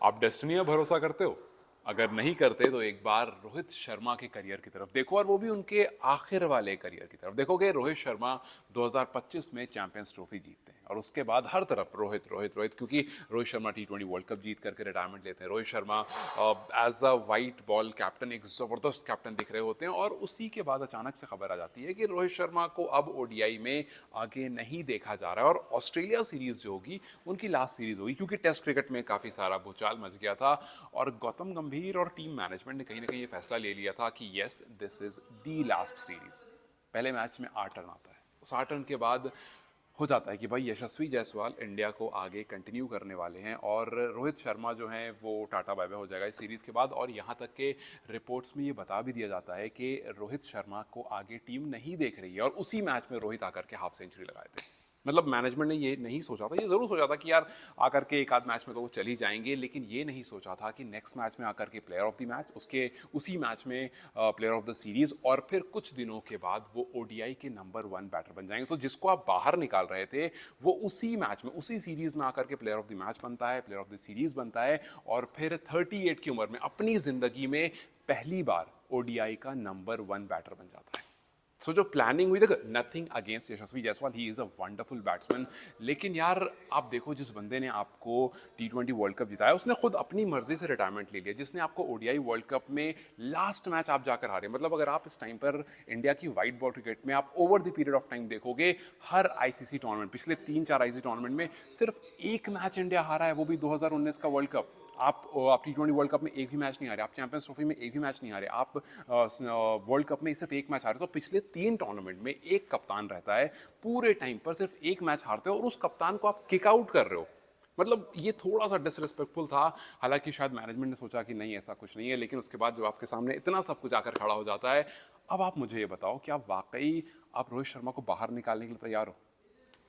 आप डेस्टिनी पर भरोसा करते हो? अगर नहीं करते तो एक बार रोहित शर्मा के करियर की तरफ देखो, और वो भी उनके आखिर वाले करियर की तरफ देखोगे। रोहित शर्मा 2025 में चैंपियंस ट्रॉफी जीतते हैं और उसके बाद हर तरफ रोहित रोहित रोहित, क्योंकि रोहित शर्मा टी20 वर्ल्ड कप जीत करके रिटायरमेंट लेते हैं। Rohit Sharma as a white ball captain एक ज़बरदस्त कैप्टन दिख रहे होते हैं, और उसी के बाद अचानक से खबर आ जाती है कि रोहित शर्मा को अब ओडीआई में आगे नहीं देखा जा रहा है, और ऑस्ट्रेलिया सीरीज जो होगी उनकी लास्ट सीरीज होगी, क्योंकि टेस्ट क्रिकेट में काफ़ी सारा भूचाल मच गया था और गौतम गंभीर और टीम मैनेजमेंट ने कहीं ना कहीं ये फैसला ले लिया था कि yes, this is the last series. पहले मैच में 8 रन आता है, उस 8 रन के बाद हो जाता है कि भाई यशस्वी जायसवाल इंडिया को आगे कंटिन्यू करने वाले हैं, और रोहित शर्मा जो हैं वो टाटा बाय बाय हो जाएगा इस सीरीज़ के बाद। और यहाँ तक के रिपोर्ट्स में ये बता भी दिया जाता है कि रोहित शर्मा को आगे टीम नहीं देख रही है, और उसी मैच में रोहित आकर के हाफ सेंचुरी लगाए थे। मतलब मैनेजमेंट ने ये नहीं सोचा था, ये ज़रूर सोचा था कि यार आकर के एक आध मैच में तो वो चल ही जाएंगे, लेकिन ये नहीं सोचा था कि नेक्स्ट मैच में आकर के प्लेयर ऑफ द मैच, उसके उसी मैच में प्लेयर ऑफ द सीरीज़, और फिर कुछ दिनों के बाद वो ओडीआई के नंबर 1 बैटर बन जाएंगे। सो जिसको आप बाहर निकाल रहे थे वो उसी मैच में, उसी सीरीज़ में आकर के प्लेयर ऑफ द मैच बनता है, प्लेयर ऑफ द सीरीज़ बनता है, और फिर 38 की उम्र में अपनी ज़िंदगी में पहली बार ओडीआई का नंबर 1 बैटर बन जाता है। सो जो प्लानिंग हुई, देखो nothing against Yashasvi Jaiswal, he is a wonderful batsman, लेकिन यार आप देखो जिस बंदे ने आपको टी20 वर्ल्ड कप जिताया उसने खुद अपनी मर्जी से रिटायरमेंट ले लिया, जिसने आपको ओडीआई वर्ल्ड कप में लास्ट मैच आप जाकर हारे। मतलब अगर आप इस टाइम पर इंडिया की वाइट बॉल क्रिकेट में आप over the period of time देखोगे, हर आईसीसी टूर्नामेंट, पिछले 3-4 आईसीसी टूर्नामेंट में सिर्फ एक मैच इंडिया हारा है, वो भी 2019 का वर्ल्ड कप। आप टी20 वर्ल्ड कप में एक भी मैच नहीं हारे, आप चैंपियंस ट्रॉफी में एक भी मैच नहीं हारे, आप वर्ल्ड कप में सिर्फ एक मैच हारे। तो पिछले 3 टूर्नामेंट में एक कप्तान रहता है, पूरे टाइम पर सिर्फ एक मैच हारते हो, और उस कप्तान को आप किक आउट कर रहे हो। मतलब ये थोड़ा सा डिसरिस्पेक्टफुल था। हालांकि शायद मैनेजमेंट ने सोचा कि नहीं ऐसा कुछ नहीं है, लेकिन उसके बाद जब आपके सामने इतना सब कुछ आकर खड़ा हो जाता है, अब आप मुझे ये बताओ क्या वाकई आप रोहित शर्मा को बाहर निकालने के लिए तैयार हो?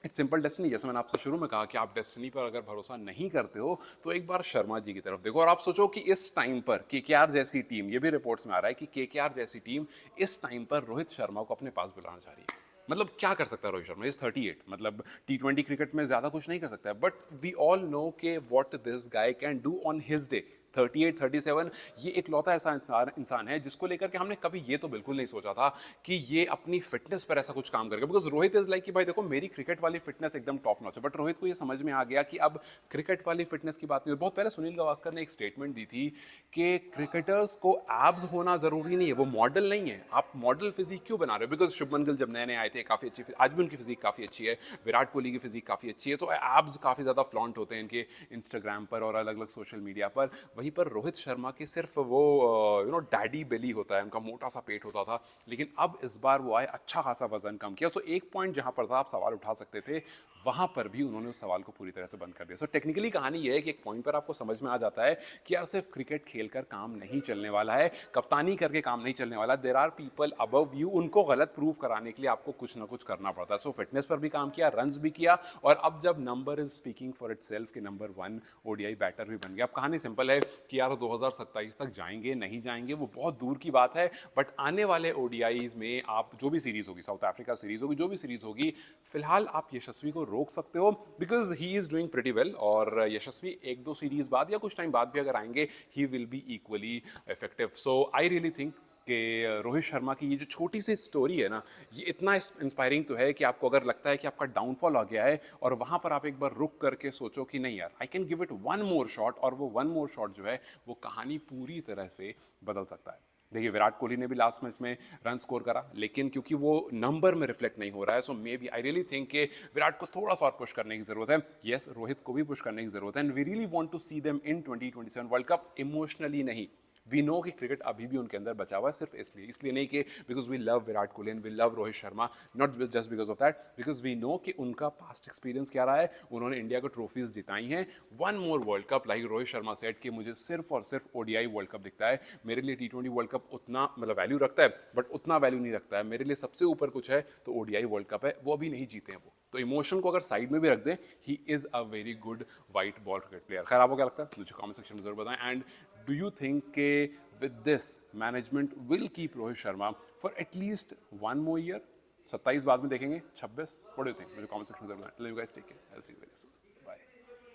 It's simple destiny. जैसे मैंने आपसे शुरू में कहा कि आप डेस्टिनी पर अगर भरोसा नहीं करते हो तो एक बार शर्मा जी की तरफ देखो, और आप सोचो कि इस टाइम पर केकेआर जैसी टीम, ये भी रिपोर्ट्स में आ रहा है कि केकेआर जैसी टीम इस टाइम पर रोहित शर्मा को अपने पास बुलाना चाह रही है। मतलब क्या कर सकता है रोहित शर्मा? इज 38, मतलब टी20 क्रिकेट में ज्यादा कुछ नहीं कर सकता है, बट वी ऑल नो के what this guy can do on his day. 38, 37, ये इकलौता ऐसा इंसान है जिसको लेकर के हमने कभी ये तो बिल्कुल नहीं सोचा था कि ये अपनी फिटनेस पर ऐसा कुछ काम करेगा। बिकॉज रोहित इज लाइक कि भाई देखो मेरी क्रिकेट वाली फिटनेस एकदम टॉप नॉच है, बट रोहित को ये समझ में आ गया कि अब क्रिकेट वाली फिटनेस की बात नहीं। बहुत पहले सुनील गावस्कर ने एक स्टेटमेंट दी थी कि क्रिकेटर्स को एब्स होना जरूरी नहीं है, वो मॉडल नहीं है। आप मॉडल फिजिक क्यों बना रहे हो? बिकॉज शुभमन गिल जब नए नए आए थे काफी अच्छी, आज भी उनकी फिजिक काफी अच्छी है, विराट कोहली की फिजिक काफी अच्छी है, तो एब्स काफी ज्यादा फ्लॉन्ट होते हैं इनके इंस्टाग्राम पर और अलग अलग सोशल मीडिया पर। वहीं पर रोहित शर्मा की सिर्फ वो डैडी बेली होता है, उनका मोटा सा पेट होता था, लेकिन अब इस बार वो आए, अच्छा खासा वजन कम किया। सो एक पॉइंट जहां पर था आप सवाल उठा सकते थे, वहां पर भी उन्होंने उस सवाल को पूरी तरह से बंद कर दिया। सो टेक्निकली कहानी यह है कि एक पॉइंट पर आपको समझ में आ जाता है कि यार सिर्फ क्रिकेट खेलकर काम नहीं चलने वाला है, कप्तानी करके काम नहीं चलने वाला। There are people above you, उनको गलत प्रूव कराने के लिए आपको कुछ ना कुछ करना पड़ता है। सो फिटनेस पर भी काम किया, रन्स भी किया, और अब जब number is speaking for itself के नंबर 1 ओडीआई बैटर भी बन गया। अब कहानी सिंपल है कि यार 2027 तक जाएंगे नहीं जाएंगे वो बहुत दूर की बात है, बट आने वाले ओडीआईज में आप जो भी सीरीज होगी, साउथ अफ्रीका सीरीज होगी, जो भी सीरीज होगी, फिलहाल आप यशस्वी को रोक सकते हो because he is doing pretty well. और यशस्वी एक दो सीरीज बाद या कुछ टाइम बाद भी अगर आएंगे, he will be equally effective. So I really think कि रोहित शर्मा की ये जो छोटी सी स्टोरी है ना, ये इतना इंस्पायरिंग तो है कि आपको अगर लगता है कि आपका डाउनफॉल आ गया है और वहां पर आप एक बार रुक करके सोचो कि नहीं यार, I can give it one more shot, और वो वन मोर शॉट जो है वो कहानी पूरी तरह से बदल सकता है। देखिए विराट कोहली ने भी लास्ट मैच में रन स्कोर करा, लेकिन क्योंकि वो नंबर में रिफ्लेक्ट नहीं हो रहा है, so may be I really think कि विराट को थोड़ा सा और पुश करने की जरूरत है। यस, रोहित को भी पुश करने की जरूरत है, and we really want to see them in 2027 world cup. Emotionally नहीं, वी नो कि क्रिकेट अभी भी उनके अंदर बचा हुआ है, सिर्फ इसलिए नहीं कि because we love Virat Kohli and we love Rohit Sharma, not just because of that, because we know कि उनका पास्ट एक्सपीरियंस क्या रहा है, उन्होंने इंडिया को ट्रॉफीज जिताई हैं। One more world cup, like Rohit Sharma said कि मुझे सिर्फ और सिर्फ ओडीआई वर्ल्ड कप दिखता है, मेरे लिए टी20 वर्ल्ड कप उतना मतलब वैल्यू रखता है, बट उतना वैल्यू नहीं रखता है। मेरे लिए सबसे ऊपर कुछ है तो ओडीआई वर्ल्ड कप है, वो अभी नहीं जीते हैं वो। तो इमोशन को अगर साइड में भी रख दें, he is a very good white ball cricket player. खैर आपको क्या लगता है मुझे कमेंट सेक्शन में जरूर बताएं। एंड डू यू थिंक के with this management will keep Rohit Sharma for at least one more year? 27 बाद में देखेंगे, 26, व्हाट डू यू थिंक? मुझे कमेंट सेक्शन में जरूर बताएं। Till you guys take care, I will see you very soon.